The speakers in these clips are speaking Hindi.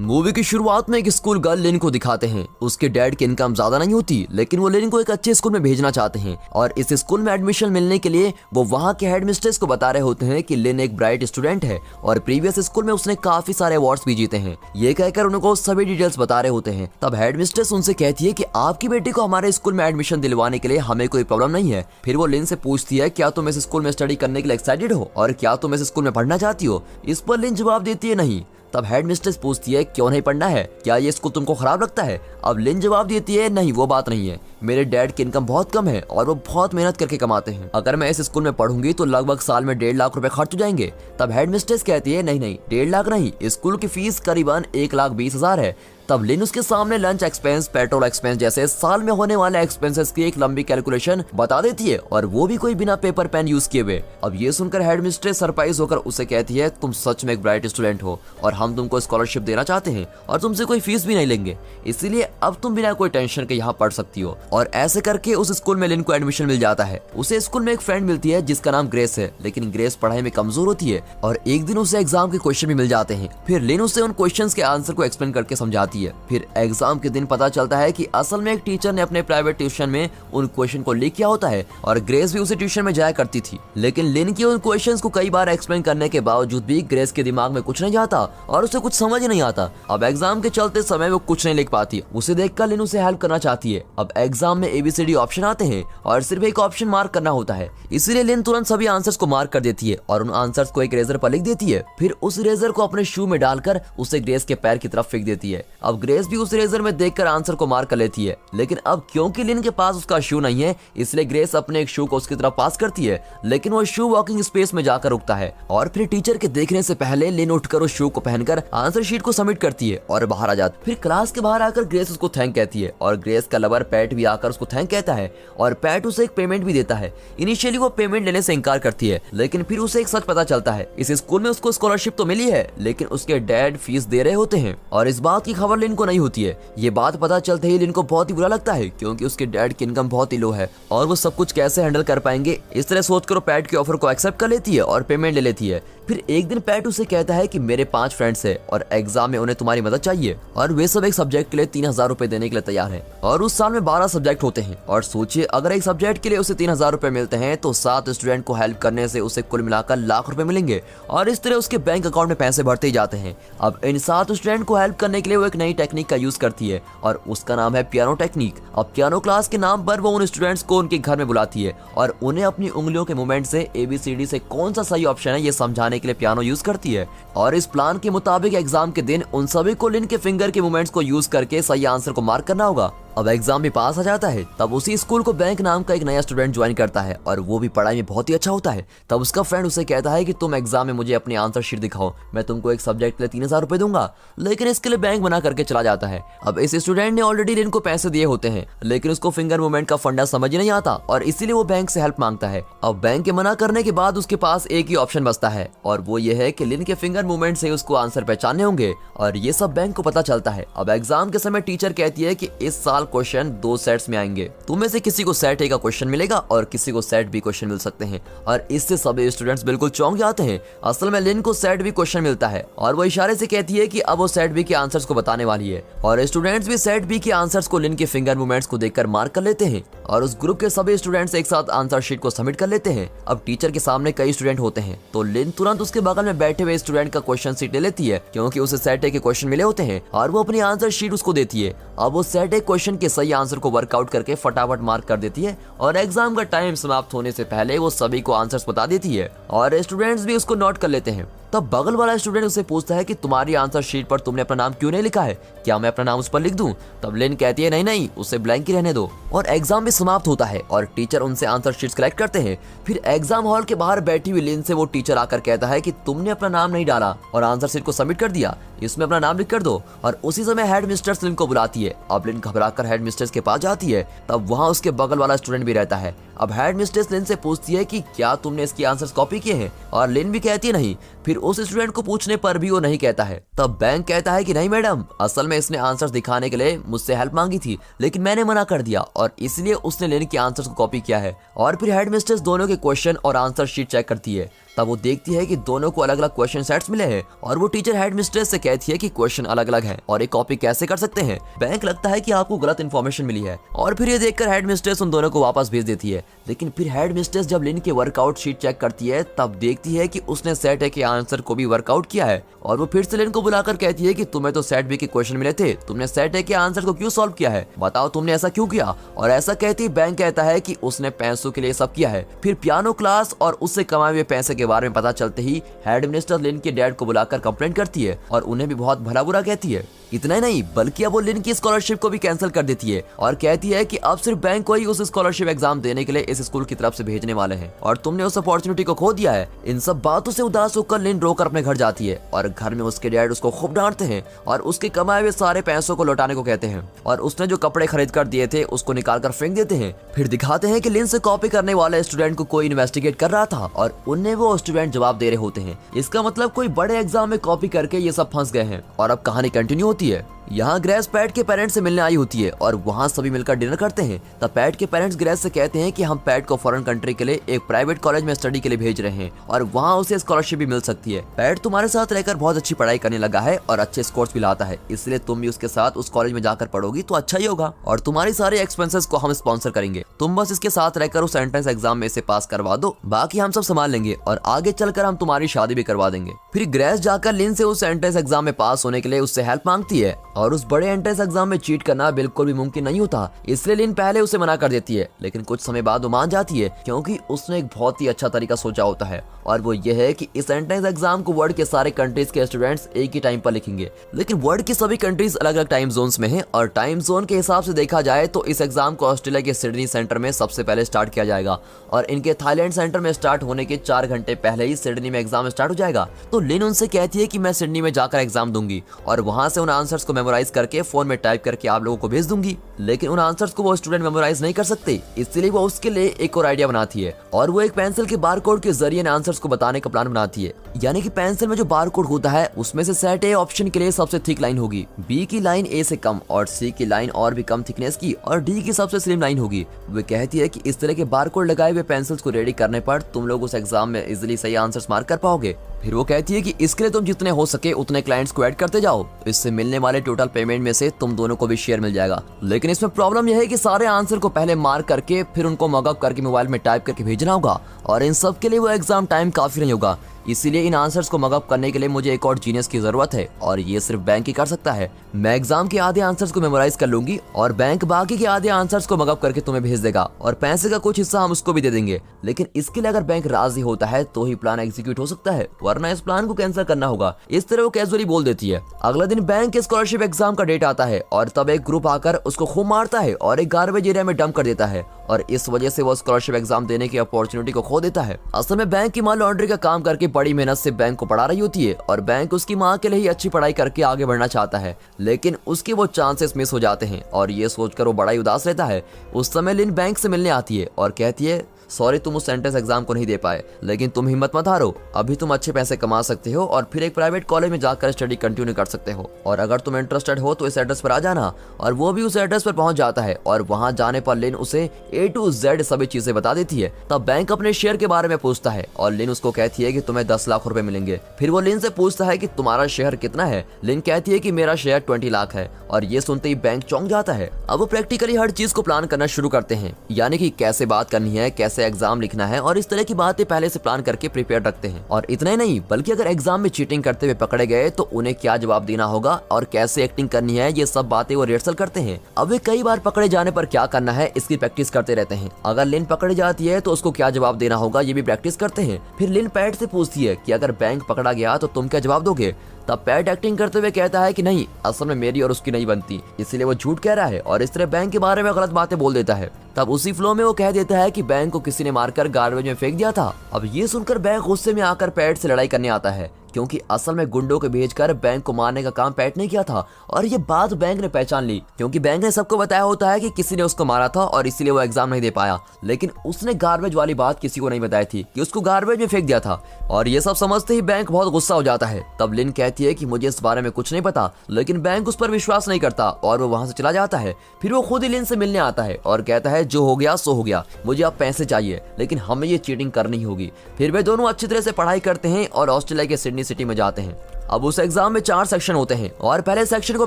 मूवी की शुरुआत में एक स्कूल गर्ल लिन को दिखाते हैं। उसके डैड की इनकम ज्यादा नहीं होती, लेकिन वो लिन को एक अच्छे स्कूल में भेजना चाहते हैं और इस स्कूल में एडमिशन मिलने के लिए वो वहाँ के हेड मिस्ट्रेस को बता रहे होते हैं कि लिन एक ब्राइट स्टूडेंट है और प्रीवियस स्कूल में उसने काफी सारे अवार्ड्स भी जीते हैं। ये कहकर उनको सभी डिटेल्स बता रहे होते हैं। तब हेड मिस्ट्रेस उनसे कहती है कि आपकी बेटी को हमारे स्कूल में एडमिशन दिलवाने के लिए हमें कोई प्रॉब्लम नहीं है। फिर वो लिन से पूछती है, क्या तुम इस स्कूल में स्टडी करने के लिए एक्साइटेड हो और क्या तुम इस स्कूल में पढ़ना चाहती हो? इस पर लिन जवाब देती है, नहीं। तब हेड मिस्ट्रेस पूछती है, क्यों नहीं पढ़ना है? क्या ये स्कूल तुमको खराब लगता है? अब लिन जवाब देती है, नहीं, वो बात नहीं है। मेरे डैड की इनकम बहुत कम है और वो बहुत मेहनत करके कमाते हैं। अगर मैं इस स्कूल में पढ़ूंगी तो लगभग साल में 1.5 लाख रुपए खर्च हो जाएंगे। तब हेड मिस्ट्रेस कहती है, नहीं, 1.5 लाख नहीं, स्कूल की फीस करीबन 1,20,000 है। तब लिन उसके सामने लंच एक्सपेंस, पेट्रोल एक्सपेंस जैसे साल में होने वाले एक्सपेंसेस की एक लंबी कैलकुलेशन बता देती है और वो भी कोई बिना पेपर पेन यूज किए हुए। अब ये सुनकर हेड मिस्ट्रेस सरप्राइज होकर उसे कहती है, तुम सच में एक ब्राइट स्टूडेंट हो और हम तुमको स्कॉलरशिप देना चाहते हैं और तुमसे कोई फीस भी नहीं लेंगे, इसीलिए अब तुम बिना कोई टेंशन के यहाँ पढ़ सकती हो। और ऐसे करके उस स्कूल में लिन को एडमिशन मिल जाता है। उसे स्कूल में एक फ्रेंड मिलती है जिसका नाम ग्रेस है, लेकिन ग्रेस पढ़ाई में कमजोर होती है और एक दिन उसे एग्जाम के क्वेश्चन भी मिल जाते हैं। फिर लिन उसे उन क्वेश्चंस के आंसर को एक्सप्लेन करके समझाती है। फिर एग्जाम के दिन पता चलता है कि असल में एक टीचर ने अपने प्राइवेट ट्यूशन में उन क्वेश्चन को लीक किया होता है और ग्रेस भी उसे ट्यूशन में जाया करती थी। लेकिन लिन के उन क्वेश्चंस को कई बार एक्सप्लेन करने के बावजूद भी ग्रेस के दिमाग में कुछ नहीं जाता और उसे कुछ समझ ही नहीं आता। अब एग्जाम के चलते समय वो कुछ नहीं लिख पाती। उसे देखकर लिन उसे हेल्प करना चाहती है। अब एग्जाम में ABCD ऑप्शन आते हैं और सिर्फ एक ऑप्शन मार्क करना होता है, इसीलिए लिन तुरंत सभी आंसर्स को मार्क कर देती है और उन आंसर्स को एक इरेजर पर लिख देती है। फिर उस इरेजर को अपने शू में डालकर उसे ग्रेस के पैर की तरफ फेंक देती है। अब ग्रेस भी उस इरेजर में देखकर आंसर को मार्क कर लेती है, लेकिन अब क्योंकि लिन के पास उसका शू नहीं है, इसलिए ग्रेस अपने एक शू को उसकी तरफ पास करती है, लेकिन वो शू वॉकिंग स्पेस में जाकर रुकता है और फिर टीचर के देखने से पहले लिन उठकर उस शू को पहनकर आंसर शीट को सबमिट करती है और बाहर आ जाती। फिर क्लास के बाहर आकर ग्रेस उसको थैंक कहती है और ग्रेस का लवर पैट भी आकर उसको थैंक कहता है और पैट उसे एक पेमेंट भी देता है। इनिशियली वो पेमेंट लेने से इनकार करती है, लेकिन फिर उसे एक सच पता चलता है, इस स्कूल में उसको स्कॉलरशिप तो मिली है, लेकिन उसके डैड फीस दे रहे होते हैं और इस बात की खबर लिन को नहीं होती है। ये बात पता चलते ही लिन को बहुत ही बुरा लगता है, क्योंकि उसके डैड की इनकम बहुत ही लो है और वो सब कुछ कैसे हैंडल कर पाएंगे। इस तरह सोचकर वो पैट के ऑफर को एक्सेप्ट कर लेती है और पेमेंट ले लेती है। फिर एक दिन पैट उसे कहता है कि मेरे 5 फ्रेंड्स हैं और एग्जाम में उन्हें तुम्हारी मदद चाहिए और वे सब एक सब्जेक्ट के लिए 3,000 रुपए देने के लिए तैयार हैं और उस साल में 12 सब्जेक्ट होते हैं और सोचिए अगर एक सब्जेक्ट के लिए उसे 3,000 रुपए मिलते हैं तो 7 स्टूडेंट को हेल्प करने से उसे कुल मिलाकर लाख रुपए मिलेंगे और इस तरह उसके बैंक अकाउंट में पैसे बढ़ते ही जाते हैं। अब इन 7 स्टूडेंट को हेल्प करने के लिए वो एक नई टेक्निक का यूज करती है और उसका नाम है पियानो टेक्निक। अब पियानो क्लास के नाम पर वो उन स्टूडेंट्स को उनके घर में बुलाती है और उन्हें अपनी उंगलियों के मूवमेंट से ABCD से कौन सा सही ऑप्शन है ये समझाने के लिए पियानो यूज करती है और इस प्लान के मुताबिक एग्जाम के दिन उन सभी को लिन के फिंगर के मूवमेंट्स को यूज करके सही आंसर को मार्क करना होगा। अब एग्जाम में पास आ जाता है। तब उसी स्कूल को बैंक नाम का एक नया स्टूडेंट ज्वाइन करता है और वो भी पढ़ाई में बहुत ही अच्छा होता है। तब उसका फ्रेंड उसे कहता है कि तुम एग्जाम में मुझे अपनी आंसर शीट दिखाओ, मैं तुमको एक सब्जेक्ट के लिए 3,000 रुपए दूंगा, लेकिन इसके लिए बैंक मना करके चला जाता है। अब इस स्टूडेंट ने ऑलरेडी लिन को पैसे दिए होते हैं, लेकिन उसको फिंगर मूवमेंट का फंडा समझ ही नहीं आता और इसीलिए वो बैंक से हेल्प मांगता है। अब बैंक के मना करने के बाद उसके पास एक ही ऑप्शन बचता है और वो ये है कि लिन के फिंगर मूवमेंट से उसको आंसर पहचानने होंगे और ये सब बैंक को पता चलता है। अब एग्जाम के समय टीचर कहती है कि इस साल क्वेश्चन 2 सेट्स में आएंगे, तुम में से किसी को सेट A का क्वेश्चन मिलेगा और किसी को सेट B क्वेश्चन मिल सकते हैं और इससे सभी स्टूडेंट्स बिल्कुल चौंक जाते हैं। असल में लिन को सेट B क्वेश्चन मिलता है और वो इशारे से कहती है कि अब वो सेट B के आंसर्स को बताने वाली है और स्टूडेंट्स भी सेट B के आंसर्स को लिन के फिंगर मूवमेंट्स को देखकर मार्क कर लेते हैं और उस ग्रुप के सभी स्टूडेंट्स एक साथ आंसर शीट को सबमिट कर लेते हैं। अब टीचर के सामने कई स्टूडेंट होते हैं तो लिन तुरंत उसके बगल में बैठे हुए स्टूडेंट का क्वेश्चन शीट ले लेती है, क्योंकि उसे सेट A के क्वेश्चन मिले होते हैं और वो अपनी आंसर शीट उसको देती है। अब वो सेट A क्वेश्चन के सही आंसर को वर्कआउट करके फटाफट मार्क कर देती है और एग्जाम का टाइम समाप्त होने से पहले वो सभी को आंसर्स बता देती है और स्टूडेंट्स भी उसको नोट कर लेते हैं। तब बगल वाला स्टूडेंट उसे पूछता है कि तुम्हारी आंसर शीट पर तुमने अपना नाम क्यों नहीं लिखा है, क्या मैं अपना नाम उस पर लिख दूं? तब लिन कहती है, नहीं, उसे ब्लैंक ही रहने दो और एग्जाम भी समाप्त होता है और टीचर उनसे आंसर शीट्स कलेक्ट करते हैं। फिर एग्जाम हॉल के बाहर बैठी हुई लिन से वो टीचर आकर कहता है कि तुमने अपना नाम नहीं डाला और आंसर शीट को सबमिट कर दिया, इसमें अपना नाम लिख कर दो। और उसी समय हेड मिस्ट्रेस लिन को बुलाती है। अब लिन घबराकर हेड मिस्ट्रेस के पास जाती है, तब वहाँ उसके बगल वाला स्टूडेंट भी रहता है। अब हेड मिस्ट्रेस लिन से पूछती है कि क्या तुमने इसकी आंसर्स कॉपी किए हैं और लिन भी कहती है नहीं। फिर उस स्टूडेंट को पूछने पर भी वो नहीं कहता है। तब बैंक कहता है कि नहीं मैडम, असल में इसने आंसर्स दिखाने के लिए मुझसे हेल्प मांगी थी, लेकिन मैंने मना कर दिया और इसलिए उसने लिन के आंसर्स को कॉपी किया है। और फिर हेड मिस्ट्रेस दोनों के क्वेश्चन और आंसर शीट चेक करती है। तब वो देखती है कि दोनों को अलग अलग क्वेश्चन सेट्स मिले हैं और वो टीचर हेड मिस्ट्रेस से कहती है कि क्वेश्चन अलग अलग हैं और एक कॉपी कैसे कर सकते हैं। बैंक लगता है कि आपको गलत इन्फॉर्मेशन मिली है और फिर ये देखकर हेड मिस्ट्रेस उन दोनों को वापस भेज देती है। लेकिन फिर हेड मिस्ट्रेस जब लिन के वर्कआउट शीट चेक करती है तब देखती है कि उसने सेट ए के आंसर को भी वर्कआउट किया है और वो फिर से लिन को बुलाकर कहती है कि तुम्हें तो सेट बी के क्वेश्चन मिले थे, तुमने सेट ए के आंसर को क्यों सॉल्व किया है, बताओ तुमने ऐसा क्यों किया। और ऐसा कहती बैंक कहता है कि उसने पैसों के लिए सब किया है। फिर पियानो क्लास और उससे कमाए हुए पैसे के बारे में पता चलते ही हेड मिनिस्टर लिन के डैड को बुलाकर कंप्लेंट करती है और उन्हें भी बहुत भला बुरा कहती है। इतना ही नहीं बल्कि अब वो लिन की स्कॉलरशिप को भी कैंसिल कर देती है और कहती है कि अब सिर्फ बैंक को ही उस स्कॉलरशिप एग्जाम देने के लिए इस स्कूल की तरफ से भेजने वाले हैं और तुमने उस अपॉर्चुनिटी को खो दिया है। इन सब बातों से उदास होकर लिन रोकर अपने घर जाती है और घर में उसके डैड उसको खूब डांटते हैं और उसके कमाए हुए सारे पैसों को लौटाने को कहते हैं और उसने जो कपड़े खरीद कर दिए थे उसको निकाल कर फेंक देते हैं। फिर दिखाते हैं कि लिन से कॉपी करने वाले स्टूडेंट को कोई इन्वेस्टिगेट कर रहा था और उन्हें वो स्टूडेंट जवाब दे रहे होते हैं। इसका मतलब कोई बड़े एग्जाम में कॉपी करके ये सब फंस गए हैं। और अब कहानी कंटिन्यू होती है। यहाँ ग्रेस पैट के पेरेंट्स से मिलने आई होती है और वहाँ सभी मिलकर डिनर करते हैं। तब पैट के पेरेंट्स ग्रेस से कहते हैं कि हम पैट को फॉरेन कंट्री के लिए एक प्राइवेट कॉलेज में स्टडी के लिए भेज रहे हैं और वहाँ उसे स्कॉलरशिप भी मिल सकती है। पैट तुम्हारे साथ रहकर बहुत अच्छी पढ़ाई करने लगा है और अच्छे स्कोर्स भी लाता है, इसलिए तुम भी उसके साथ उस कॉलेज में जाकर पढ़ोगी तो अच्छा ही होगा और तुम्हारी सारी एक्सपेंसेस को हम स्पॉन्सर करेंगे। तुम बस इसके साथ रहकर उस एंट्रेंस एग्जाम में इसे पास करवा दो, बाकी हम सब संभाल लेंगे और आगे चलकर हम तुम्हारी शादी भी करवा देंगे। फिर ग्रेस जाकर लिन से उस एंट्रेंस एग्जाम में पास होने के लिए उससे हेल्प मांगती है और उस बड़े एंट्रेंस एग्जाम में चीट करना बिल्कुल भी मुमकिन नहीं होता, इसलिए लिन पहले उसे मना कर देती है। लेकिन कुछ समय बाद वो मान जाती है क्योंकि उसने एक बहुत ही अच्छा तरीका सोचा होता है और वो ये है कि इस एंट्रेंस एग्जाम को वर्ल्ड के सारे कंट्रीज के स्टूडेंट्स एक ही टाइम पर लिखेंगे। लेकिन वर्ल्ड की सभी कंट्रीज अलग अलग टाइम जोन्स में हैं और टाइम जोन के हिसाब से देखा जाए तो इस एग्जाम को ऑस्ट्रेलिया के सिडनी सेंटर में सबसे पहले स्टार्ट किया जाएगा और इनके थाईलैंड सेंटर में स्टार्ट होने के 4 घंटे पहले ही सिडनी में एग्जाम स्टार्ट हो जाएगा। तो लिन उनसे कहती है कि मैं सिडनी में जाकर एग्जाम दूंगी और वहां से उन आंसर्स को मेमोराइज करके फोन में टाइप करके आप लोगों को भेज दूंगी। लेकिन उन आंसर्स को वो स्टूडेंट मेमोराइज नहीं कर सकते, इसलिए वो उसके लिए एक और आइडिया बनाती है और वो एक पेंसिल के बारकोड के जरिए आंसर्स को बताने का प्लान बनाती है। यानी कि पेंसिल में जो बारकोड होता है उसमें से सेट ए ऑप्शन के लिए सबसे थिक लाइन होगी, बी की लाइन ए से कम और सी की लाइन और भी कम थिकनेस की और डी की सबसे स्लिम लाइन होगी। वो कहती है कि इस तरह के बारकोड लगाए हुए पेंसिल्स को रेडी करने पर तुम लोग उस एग्जाम में इजीली सही आंसर्स मार्क कर पाओगे। फिर वो कहती है कि इसके लिए तुम जितने हो सके उतने क्लाइंट्स को ऐड करते जाओ, इससे मिलने वाले टोटल पेमेंट में से तुम दोनों को भी शेयर मिल जाएगा। लेकिन इसमें प्रॉब्लम यह है कि सारे आंसर को पहले मार्क करके फिर उनको मॉकअप करके मोबाइल में टाइप करके भेजना होगा और इन सब के लिए वो एग्जाम टाइम काफी नहीं होगा। इसीलिए इन आंसर्स को मॉकअप करने के लिए मुझे एक और जीनियस की जरूरत है और ये सिर्फ बैंक ही कर सकता है। मैं एग्जाम के आधे आंसर्स को मेमोराइज कर लूंगी और बैंक बाकी के आधे आंसर्स को मॉकअप करके तुम्हें भेज देगा और पैसे का कुछ हिस्सा हम उसको भी दे देंगे। लेकिन इसके लिए अगर बैंक राजी होता है तो ही प्लान एग्जीक्यूट हो सकता है, वरना इस प्लान को कैंसिल करना होगा। इस तरह वो कैजुअली बोल देती है। अगला दिन बैंक के स्कॉलरशिप एग्जाम का डेट आता है और तब एक ग्रुप आकर उसको खूब मारता है और एक गार्बेज एरिया में डंप कर देता है और इस वजह से वो स्कॉलरशिप एग्जाम देने की अपॉर्चुनिटी को खो देता है। असल में बैंक की मां लॉन्ड्री का काम करके बड़ी मेहनत से बैंक को पढ़ा रही होती है और बैंक उसकी मां के लिए ही अच्छी पढ़ाई करके आगे बढ़ना चाहता है, लेकिन उसके वो चांसेस मिस हो जाते हैं और ये सोचकर वो बड़ा ही उदास रहता है। उस समय लिन बैंक से मिलने आती है और कहती है सॉरी तुम उस एंट्रेंस एग्जाम को नहीं दे पाए, लेकिन तुम हिम्मत मत हारो, अभी तुम अच्छे पैसे कमा सकते हो और फिर एक प्राइवेट कॉलेज में जाकर स्टडी कंटिन्यू कर सकते हो और अगर तुम इंटरेस्टेड हो तो इस एड्रेस पर आ जाना। और वो भी उस एड्रेस पर पहुंच जाता है और वहां जाने पर लिन उसे A to Z सभी चीजें बता देती है। तब बैंक अपने शेयर के बारे में पूछता है और लिन उसको कहती है कि तुम्हें 10 लाख रुपए मिलेंगे। फिर वो लिन से पूछता है कि तुम्हारा शेयर कितना है। लिन कहती है कि मेरा शेयर 20 लाख है और ये सुनते ही बैंक चौंक जाता है। अब वो प्रैक्टिकली हर चीज को प्लान करना शुरू करते हैं, यानी कि कैसे बात करनी है, कैसे एग्जाम लिखना है और इस तरह की बातें पहले से प्लान करके प्रिपेयर रखते हैं। और इतना ही नहीं बल्कि अगर एग्जाम में चीटिंग करते हुए पकड़े गए तो उन्हें क्या जवाब देना होगा और कैसे एक्टिंग करनी है, ये सब बातें वो रिहर्सल करते हैं। अब वे कई बार पकड़े जाने पर क्या करना है इसकी प्रैक्टिस करते रहते हैं। अगर लिन पकड़ी जाती है तो उसको क्या जवाब देना होगा ये भी प्रैक्टिस करते हैं। फिर लिन पैट से पूछती है कि अगर बैंक पकड़ा गया तो तुम क्या जवाब दोगे। तब पैट एक्टिंग करते हुए कहता है कि नहीं, असल में मेरी और उसकी नहीं बनती, इसलिए वो झूठ कह रहा है और इस तरह बैंक के बारे में गलत बातें बोल देता है। तब उसी फ्लो में वो कह देता है कि बैंक को किसी ने मारकर गार्बेज में फेंक दिया था। अब ये सुनकर बैंक गुस्से में आकर पैट से लड़ाई करने आता है क्योंकि असल में गुंडों को भेजकर बैंक को मारने का काम पैट ने किया था। और ये बात बैंक ने पहचान ली, क्योंकि बैंक ने सबको बताया होता है कि किसी ने उसको मारा था और इसीलिए वो एग्जाम नहीं दे पाया। लेकिन उसने गार्बेज वाली बात किसी को नहीं बताई थी कि उसको गार्बेज में फेंक दिया था। और ये सब समझते ही बैंक बहुत गुस्सा हो जाता है। तब लिन कहती है कि मुझे इस बारे में कुछ नहीं पता, लेकिन बैंक उस पर विश्वास नहीं करता और वो वहां से चला जाता है। फिर वो खुद ही लिन से मिलने आता है और कहता है जो हो गया सो हो गया, मुझे अब पैसे चाहिए, लेकिन हमें ये चीटिंग करनी होगी। फिर वे दोनों अच्छी तरह से पढ़ाई करते हैं और ऑस्ट्रेलिया के सिडनी सिटी में जाते हैं। अब उस एग्जाम में 4 सेक्शन होते हैं और पहले सेक्शन को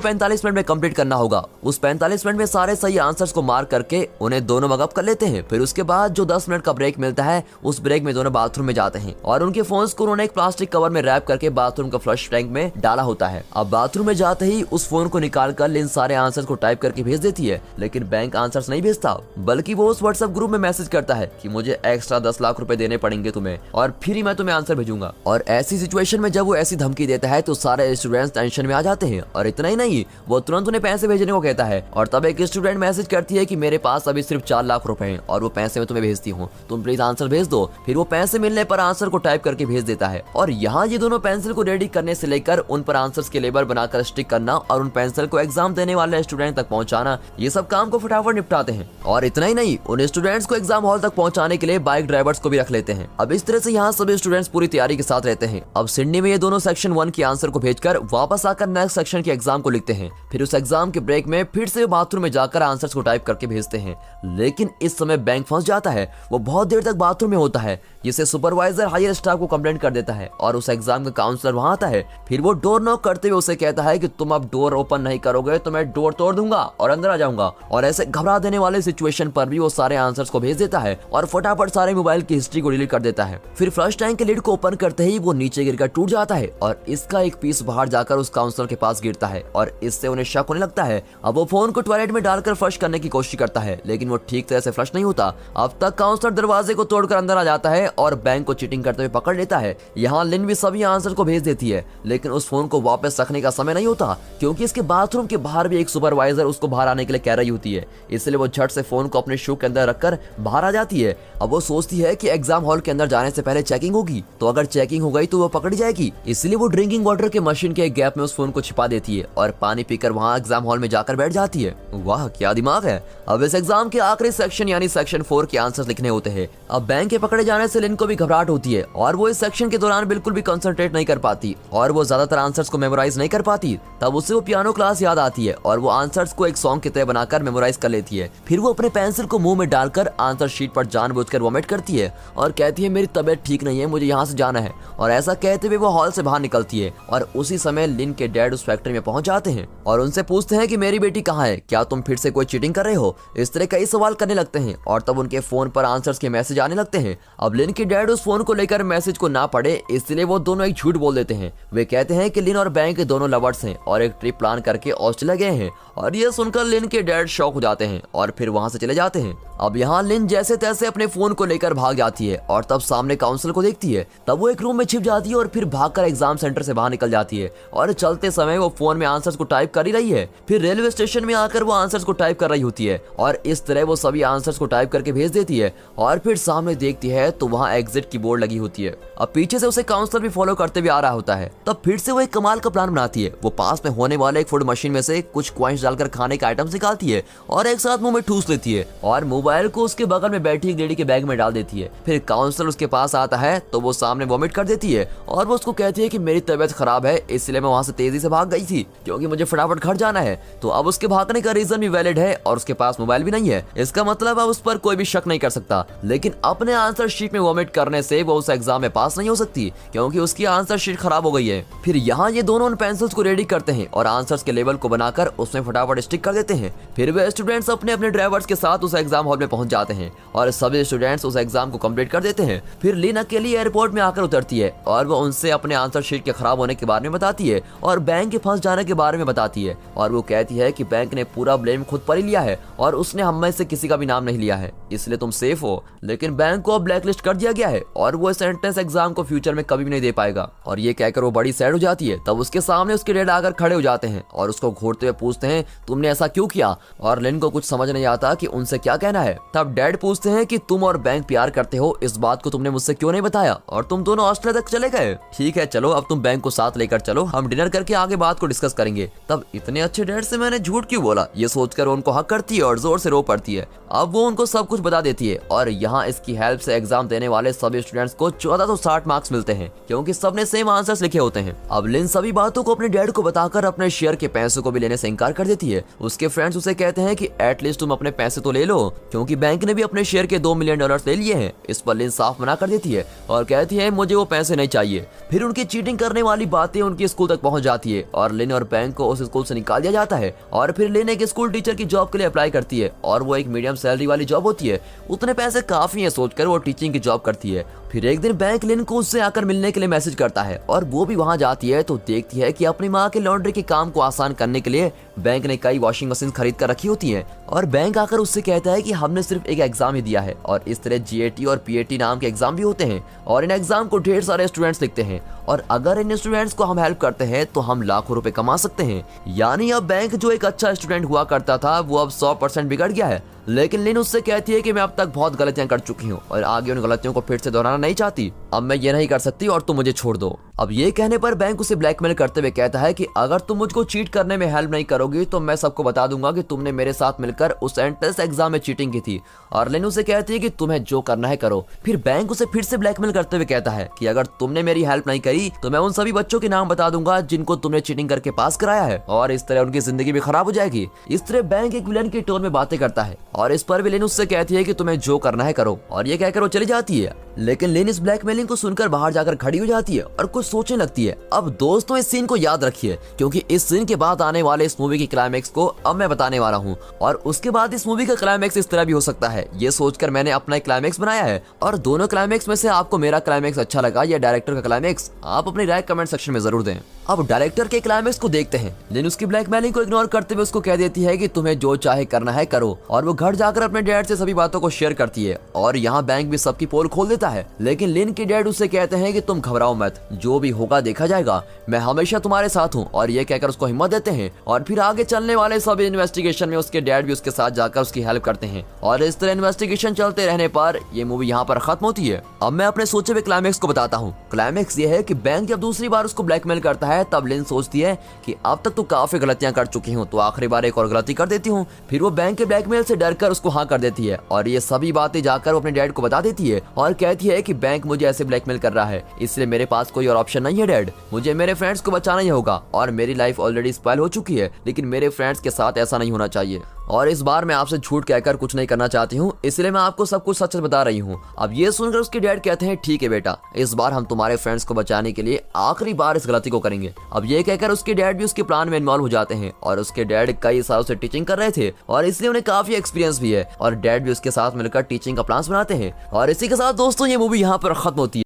45 मिनट में कंप्लीट करना होगा। उस 45 मिनट में सारे सही आंसर्स को मार्क करके उन्हें दोनों मगअप कर लेते हैं। फिर उसके बाद जो 10 मिनट का ब्रेक मिलता है, उस ब्रेक में दोनों बाथरूम में जाते हैं और उनके फोन्स को उन्होंने एक प्लास्टिक कवर में रैप करके बाथरूम का फ्लश टैंक में डाला होता है। अब बाथरूम में जाते ही उस फोन को निकाल कर लिन सारे आंसर्स को टाइप करके भेज देती है, लेकिन बैंक आंसर्स नहीं भेजता, बल्कि वो उस व्हाट्सएप ग्रुप में मैसेज करता है कि मुझे एक्स्ट्रा 10 लाख रुपए देने पड़ेंगे तुम्हें और फिर ही मैं तुम्हें आंसर भेजूंगा। और ऐसी सिचुएशन में जब वो ऐसी धमकी देता है तो सारे टेंशन में आ जाते हैं। और इतना ही नहीं, वो तुरंत उन्हें पैसे भेजने को कहता है। और तब एक स्टूडेंट मैसेज करती है कि मेरे पास अभी सिर्फ 4 लाख रुपए हैं और वो पैसे मैं तुम्हें भेजती हूँ, तुम प्लीज आंसर भेज दो। फिर वो पैसे मिलने पर आंसर को टाइप करके भेज देता है। और यहाँ ये दोनों पेंसिल को रेडी करने से लेकर उन पर आंसर्स के लेबल बनाकर स्टिक करना और उन पेंसिल को एग्जाम देने वाले स्टूडेंट तक पहुंचाना, ये सब काम को फटाफट निपटाते हैं। और इतना ही नहीं, उन स्टूडेंट्स को एग्जाम हॉल तक पहुंचाने के लिए बाइक ड्राइवर्स को भी रख लेते हैं। अब इस तरह से यहाँ सभी स्टूडेंट्स पूरी तैयारी के साथ रहते हैं। अब सिडनी में ये दोनों सेक्शन 1 के आंसर को भेजकर वापस आकर नेक्स्ट सेक्शन के एग्जाम को लिखते हैं। फिर उस एग्जाम के ब्रेक में फिर से बाथरूम में जाकर आंसर्स को टाइप करके भेजते हैं। लेकिन इस समय बैंक फंस जाता है। वो बहुत देर तक बाथरूम में होता है, जिसे सुपरवाइजर हायर स्टाफ को कंप्लेंट कर देता है और उस एग्जाम का काउंसलर वहां आता है। फिर वो डोर नॉक करते हुए उसे कहता है कि तुम अब डोर ओपन नहीं करोगे तो मैं डोर तोड़ दूंगा और अंदर आ जाऊंगा। और ऐसे घबरा देने वाले सिचुएशन पर भी वो सारे आंसर्स को भेज देता है और फटाफट सारे मोबाइल की हिस्ट्री को डिलीट कर देता है। फिर फ्लश टैंक के लिड को ओपन करते ही वो नीचे गिरकर टूट जाता है और इसका एक पीस बाहर जाकर उस काउंसलर के पास गिरता है और इससे उन्हें शक होने लगता है। अब वो फोन को टॉयलेट में डालकर फ्लश करने की कोशिश करता है, लेकिन वो ठीक तरह से फ्लश नहीं होता। अब तक काउंसलर दरवाजे को तोड़कर अंदर आ जाता है और बैंक को चीटिंग करते हुए पकड़ लेता है। यहाँ लिन भी सभी आंसर को भेज देती है, लेकिन उस फोन को वापस रखने का समय नहीं होता, क्योंकि इसके बाथरूम के बाहर भी एक सुपरवाइजर उसको बाहर आने के लिए कह रही होती है। इसलिए वो झट से फोन को अपने शू के अंदर रखकर बाहर आ जाती है। अब वो सोचती है कि एग्जाम हॉल के अंदर जाने से पहले चेकिंग होगी, तो अगर चेकिंग हो गई तो वो पकड़ी जाएगी। इसलिए वो ड्रिंकिंग वाटर के मशीन के एक गैप में उस फोन को छिपा देती है और पानी पीकर वहाँ एग्जाम हॉल में जाकर बैठ जाती है। वाह क्या दिमाग है। अब इस एग्जाम के आखिरी सेक्शन यानी सेक्शन 4 के आंसर्स लिखने होते हैं। अब बैंक के पकड़े जाने से लिन को भी घबराहट होती है और वो इस सेक्शन के दौरान बिल्कुल भी कंसंट्रेट नहीं कर पाती और वो ज्यादातर आंसर्स को मेमोराइज नहीं कर पाती। तब उसे वो पियानो क्लास याद आती है और वो आंसर्स को एक सॉन्ग की तरह बनाकर मेमोराइज कर लेती है। फिर वो अपने पेंसिल को मुंह में डालकर आंसर शीट पर जानबूझकर वॉमिट करती है और कहती है मेरी तबीयत ठीक नहीं है, मुझे यहाँ से जाना है। और ऐसा कहते हुए वो हॉल से बाहर निकलती है और उसी समय लिन के डैड उस फैक्ट्री में पहुंच जाते हैं और उनसे पूछते हैं कि मेरी बेटी कहाँ है, क्या तुम फिर से कोई चीटिंग कर रहे हो। इस तरह कई सवाल करने लगते हैं और तब उनके फोन पर आंसर्स के मैसेज आने लगते हैं। अब लिन के डैड उस फोन को लेकर मैसेज को ना पढ़े, इसलिए वो दोनों एक झूठ बोल देते हैं। वे कहते हैं कि लिन और बैंक दोनों लवर्स हैं और एक ट्रिप प्लान करके ऑस्ट्रेलिया गए हैं। और ये सुनकर लिन के डैड शॉक हो जाते हैं और फिर वहां से चले जाते हैं। अब यहाँ लिन जैसे तैसे अपने फोन को लेकर भाग जाती है और तब सामने काउंसिल को देखती है। तब वो एक रूम में छिप जाती है और फिर भागकर एग्जाम सेंटर से बाहर निकल जाती है और चलते समय वो फोन में आंसर्स को टाइप कर ही रही है। फिर रेलवे स्टेशन में आकर वो आंसर्स को टाइप कर रही होती है और इस तरह वो सभी आंसर्स को टाइप करके भेज देती है और फिर सामने देखती है तो वहाँ एग्जिट की बोर्ड लगी होती है। अब पीछे से उसे काउंसलर भी फॉलो करते हुए आ रहा होता है। तब फिर से वो एक कमाल का प्लान बनाती है। वो पास में होने वाले एक फूड मशीन में से कुछ कॉइंस डालकर खाने का आइटम निकालती है और एक साथ मुंह में ठूस लेती है और मोबाइल को उसके बगल में बैठी एक लेडी के बैग में डाल देती है। फिर काउंसलर उसके पास आता है तो वो सामने वॉमिट कर देती है और वो उसको कहती है कि मेरी तबीयत खराब है, इसलिए मैं वहां से तेजी से भाग गई थी क्योंकि मुझे फटाफट घर जाना है। तो अब उसके भागने का रीजन भी वैलिड है और उसके पास मोबाइल भी नहीं है। इसका मतलब अब उस पर कोई भी शक नहीं कर सकता। लेकिन अपने आंसर शीट में वॉमिट करने से वो उस एग्जाम में पास नहीं हो सकती क्योंकि उसकी आंसर शीट खराब हो गई है। फिर यहाँ ये दोनों उन पेंसिल्स को रेडी करते हैं और आंसर्स के लेवल को बनाकर उसमें फटाफट स्टिक कर देते हैं। फिर वे स्टूडेंट्स अपने अपने ड्राइवर्स के साथ उस एग्जाम हॉल में पहुंच जाते हैं और सभी स्टूडेंट्स उस एग्जाम को कंप्लीट कर देते हैं। फिर लिन अकेली एयरपोर्ट में आकर उतरती है और वो उनसे अपने आंसर शीट के खराब होने के बारे में बताती है और बैंक के फंस जाने के बारे में बताती है और वो कहती है कि बैंक ने पूरा ब्लेम खुद पर ही लिया है और उसने हम में से किसी का भी नाम नहीं लिया है, इसलिए तुम सेफ हो। लेकिन बैंक को अब ब्लैकलिस्ट कर दिया गया है और वो इस एंट्रेंस एग्जाम को फ्यूचर में कभी भी नहीं दे पाएगा। और ये कहकर वो बड़ी सैड हो जाती है। तब उसके सामने उसके डैड आकर खड़े हो जाते हैं और उसको घूरते हुए पूछते हैं तुमने ऐसा क्यों किया। और लिन को कुछ समझ नहीं आता कि उनसे क्या कहना है। तब डैड पूछते हैं कि तुम और बैंक प्यार करते हो, इस बात को तुमने मुझसे क्यों नहीं बताया और तुम दोनों ऑस्ट्रेलिया तक चले गए। ठीक है चलो, अब तुम बैंक को साथ लेकर चलो, हम डिनर करके आगे बात को डिस्कस करेंगे। तब इतने अच्छे डैड से मैंने झूठ क्यों बोला, ये सोचकर उनको हक करती है और जोर से रो पड़ती है। अब वो उनको सब कुछ बता देती है और यहाँ इसकी हेल्प से एग्जाम देने वाले सभी स्टूडेंट्स को 1460 मार्क्स मिलते हैं क्योंकि सबने सेम आंसर्स लिखे होते हैं। अब लिन सभी बातों को अपने डैड को बताकर अपने शेयर के पैसों को भी लेने से इनकार कर देती है। उसके फ्रेंड्स उसे कहते हैं कि एटलीस्ट तुम अपने पैसे तो ले लो क्योंकि बैंक ने भी अपने शेयर के $2 मिलियन ले लिए हैं। इस पर लिन साफ मना कर देती है और कहती है मुझे वो पैसे नहीं चाहिए। फिर उनकी चीटिंग करने वाली बातें उनकी स्कूल तक पहुंच जाती है और लिन और बैंक को उस स्कूल से निकाल दिया जाता है। और फिर लिन एक स्कूल टीचर की जॉब के लिए अप्लाई करती है और वो एक मीडियम सैलरी वाली जॉब होती है। उतने पैसे काफी है सोचकर वो टीचिंग की जॉब करती है। फिर एक दिन बैंक लिन को उससे आकर मिलने के लिए मैसेज करता है और वो भी वहां जाती है तो देखती है कि अपनी माँ के लॉन्ड्री के काम को आसान करने के लिए बैंक ने कई वॉशिंग मशीन खरीद कर रखी होती हैं। और बैंक आकर उससे कहता है कि हमने सिर्फ एक एग्जाम ही दिया है और इस तरह GAT और PAT नाम के एग्जाम भी होते हैं और इन एग्जाम को ढेर सारे स्टूडेंट्स लिखते हैं और अगर इन स्टूडेंट्स को हम हेल्प करते हैं तो हम लाखों रुपए कमा सकते हैं। यानी अब बैंक जो एक अच्छा स्टूडेंट हुआ करता था वो अब 100% बिगड़ गया है। लेकिन लिन उससे कहती है कि मैं अब तक बहुत गलतियां कर चुकी हूँ और आगे उन गलतियों को फिर से दोहराना नहीं चाहती। अब मैं ये नहीं कर सकती और तुम मुझे छोड़ दो। अब ये कहने पर बैंक उसे ब्लैकमेल करते हुए कहता है कि अगर तुम मुझको चीट करने में हेल्प नहीं करोगी तो मैं सबको बता दूंगा कि तुमने मेरे साथ मिलकर उस एंट्रेंस एग्जाम में चीटिंग की थी। और लिन उसे कहती है कि तुम्हें जो करना है करो। फिर बैंक उसे फिर से ब्लैकमेल करते हुए कहता है कि अगर तुमने मेरी हेल्प नहीं करी तो मैं उन सभी बच्चों के नाम बता दूंगा जिनको तुमने चीटिंग करके पास कराया है और इस तरह उनकी जिंदगी भी खराब हो जाएगी। इस तरह बैंक एक विलन की टोन में बातें करता है और इस पर भी लिन उससे कहती है कि तुम्हें जो करना है करो और ये कहकर वो चली जाती है। लेकिन लिन इस ब्लैकमेलिंग को सुनकर बाहर जाकर खड़ी हो जाती है और कुछ सोचने लगती है। अब दोस्तों इस सीन को याद रखिए क्योंकि इस सीन के बाद आने वाले इस मूवी की क्लाइमेक्स को अब मैं बताने वाला हूँ और उसके बाद इस मूवी का क्लाइमेक्स इस तरह भी हो सकता है। ये सोचकर मैंने अपना क्लाइमेक्स बनाया है और दोनों क्लाइमेक्स में से आपको मेरा क्लाइमेक्स अच्छा लगा या डायरेक्टर का क्लाइमेक्स, आप अपनी राय कमेंट सेक्शन में जरूर दें। अब डायरेक्टर के क्लाइमेक्स को देखते हैं। लिन उसकी ब्लैकमेलिंग को इग्नोर करते हुए उसको कह देती है कि तुम्हें जो चाहे करना है करो और वो घर जाकर अपने डैड से सभी बातों को शेयर करती है और यहाँ बैंक भी सबकी पोल खोल देता है। लेकिन लिन के डैड उससे कहते हैं कि तुम घबराओ मत, जो भी होगा देखा जाएगा, मैं हमेशा तुम्हारे साथ हूँ और ये कहकर उसको हिम्मत देते हैं। और फिर आगे चलने वाले सभी इन्वेस्टिगेशन में उसके डैड भी उसके साथ जाकर उसकी हेल्प करते हैं और इस तरह इन्वेस्टिगेशन चलते रहने पर ये मूवी यहाँ पर खत्म होती है। अब मैं अपने सोचे हुए क्लाइमेक्स को बताता हूँ। क्लाइमेक्स ये है कि बैंक जब दूसरी बार उसको ब्लैकमेल करता है तब लिन सोचती है कि अब तक तो काफी गलतियां कर चुकी हूँ तो आखिरी बार एक और गलती कर देती हूँ। फिर वो बैंक के ब्लैकमेल से डरकर उसको हाँ कर देती है और ये सभी बातें जाकर वो अपने डैड को बता देती है और कहती है कि बैंक मुझे ऐसे ब्लैकमेल कर रहा है इसलिए मेरे पास कोई और ऑप्शन नहीं है डैड, मुझे मेरे फ्रेंड्स को बचाना ही होगा और मेरी लाइफ ऑलरेडी स्पॉइल हो चुकी है लेकिन मेरे फ्रेंड्स के साथ ऐसा नहीं होना चाहिए और इस बार मैं आपसे झूठ कहकर कुछ नहीं करना चाहती हूँ इसलिए मैं आपको सब कुछ सच बता रही हूँ। अब ये सुनकर उसके डैड कहते हैं ठीक है बेटा, इस बार हम तुम्हारे फ्रेंड्स को बचाने के लिए आखिरी बार इस गलती को करेंगे। अब ये कहकर उसके डैड भी उसके प्लान में इन्वॉल्व हो जाते हैं और उसके डैड कई सालों से टीचिंग कर रहे थे और इसलिए उन्हें काफी एक्सपीरियंस भी है और डैड भी उसके साथ मिलकर टीचिंग का प्लान बनाते हैं। और इसी के साथ दोस्तों ये मूवी यहाँ पर खत्म होती है।